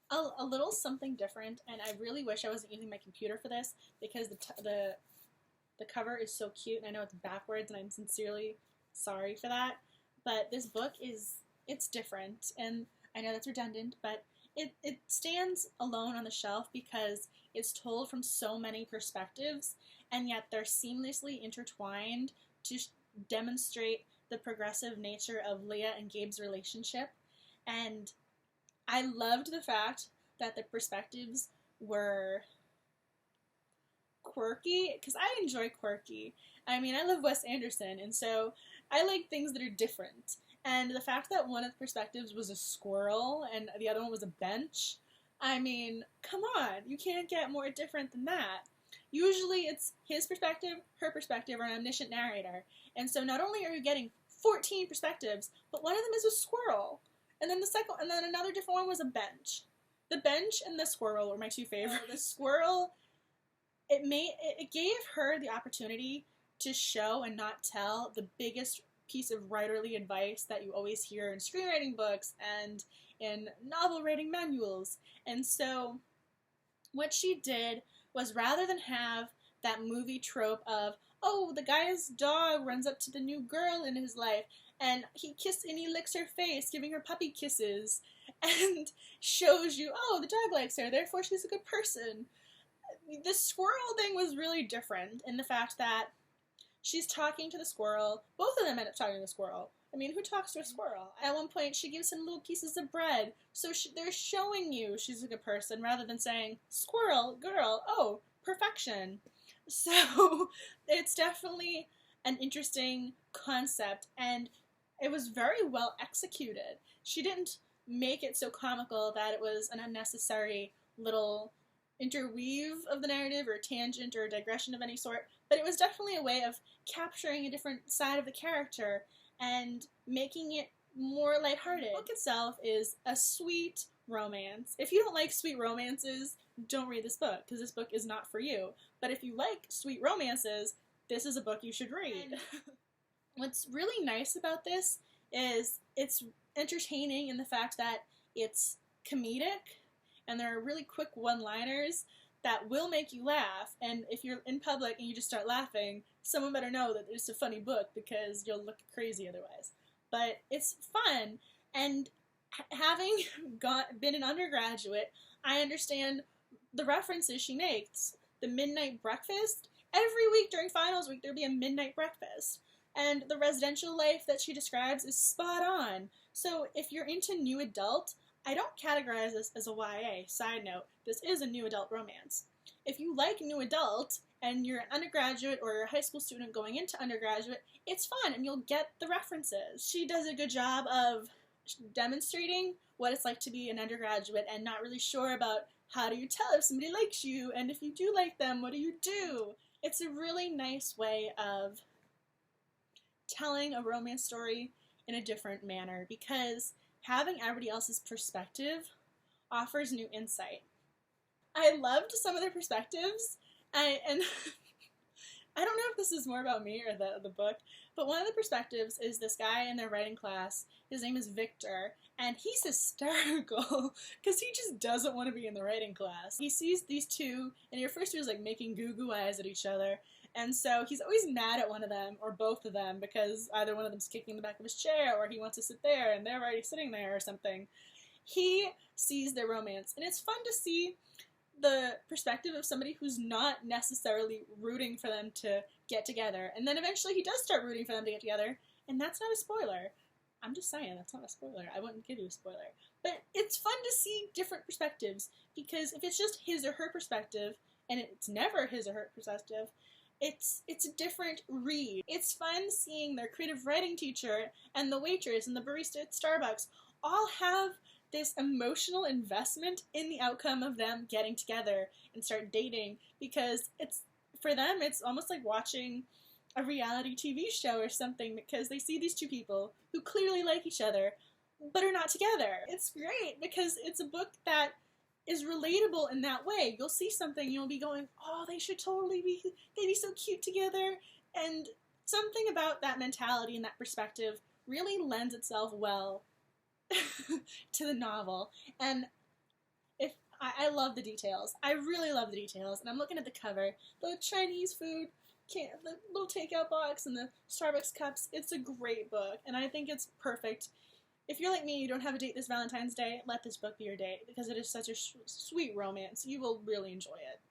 a little something different, and I really wish I wasn't using my computer for this because the cover is so cute, and I know it's backwards, and I'm sincerely sorry for that. But this book it's different, and I know that's redundant, but it stands alone on the shelf because it's told from so many perspectives, and yet they're seamlessly intertwined to demonstrate the progressive nature of Leah and Gabe's relationship. And I loved the fact that the perspectives were quirky, because I enjoy quirky. I mean, I love Wes Anderson, and so I like things that are different. And the fact that one of the perspectives was a squirrel and the other one was a bench, I mean, come on, you can't get more different than that. Usually it's his perspective, her perspective, or an omniscient narrator. And so not only are you getting 14 perspectives, but one of them is a squirrel. And then another different one was a bench. The bench and the squirrel were my two favorites. The squirrel, it gave her the opportunity to show and not tell the biggest piece of writerly advice that you always hear in screenwriting books and in novel writing manuals. And so what she did was, rather than have that movie trope of, oh, the guy's dog runs up to the new girl in his life and he licks her face, giving her puppy kisses, and shows you, oh, the dog likes her, therefore she's a good person. The squirrel thing was really different in the fact that she's talking to the squirrel. Both of them end up talking to the squirrel. I mean, who talks to a squirrel? At one point, she gives him little pieces of bread. So they're showing you she's a good person rather than saying, squirrel, girl, oh, perfection. So it's definitely an interesting concept, and it was very well executed. She didn't make it so comical that it was an unnecessary little interweave of the narrative or tangent or digression of any sort, but it was definitely a way of capturing a different side of the character and making it more lighthearted. The book itself is a sweet romance. If you don't like sweet romances, don't read this book, because this book is not for you. But if you like sweet romances, this is a book you should read. What's really nice about this is it's entertaining in the fact that it's comedic, and there are really quick one-liners that will make you laugh, and if you're in public and you just start laughing, someone better know that it's a funny book, because you'll look crazy otherwise. But it's fun, and having been an undergraduate, I understand the references she makes. The midnight breakfast, every week during finals week there'll be a midnight breakfast, and the residential life that she describes is spot on. So if you're into new adult, I don't categorize this as a YA. Side note, this is a new adult romance. If you like new adult, and you're an undergraduate or you're a high school student going into undergraduate, it's fun and you'll get the references. She does a good job of demonstrating what it's like to be an undergraduate and not really sure about how do you tell if somebody likes you, and if you do like them, what do you do? It's a really nice way of telling a romance story in a different manner, because having everybody else's perspective offers new insight. I loved some of their perspectives, and I don't know if this is more about me or the book, but one of the perspectives is this guy in their writing class. His name is Victor, and he's hysterical because he just doesn't want to be in the writing class. He sees these two, and your first two is like making goo-goo eyes at each other, and so he's always mad at one of them, or both of them, because either one of them's kicking the back of his chair, or he wants to sit there, and they're already sitting there, or something. He sees their romance, and it's fun to see the perspective of somebody who's not necessarily rooting for them to get together. And then eventually he does start rooting for them to get together, and that's not a spoiler. I'm just saying, that's not a spoiler. I wouldn't give you a spoiler. But it's fun to see different perspectives, because if it's just his or her perspective, and it's never his or her perspective, it's a different read. It's fun seeing their creative writing teacher and the waitress and the barista at Starbucks all have this emotional investment in the outcome of them getting together and start dating, because for them it's almost like watching a reality TV show or something, because they see these two people who clearly like each other but are not together. It's great because it's a book that is relatable in that way. You'll see something, you'll be going, oh, they'd be so cute together, and something about that mentality and that perspective really lends itself well to the novel. And If I love the details. I really love the details. And I'm looking at the cover. The Chinese food, the little takeout box, and the Starbucks cups. It's a great book, and I think it's perfect. If you're like me, you don't have a date this Valentine's Day, let this book be your date, because it is such a sweet romance. You will really enjoy it.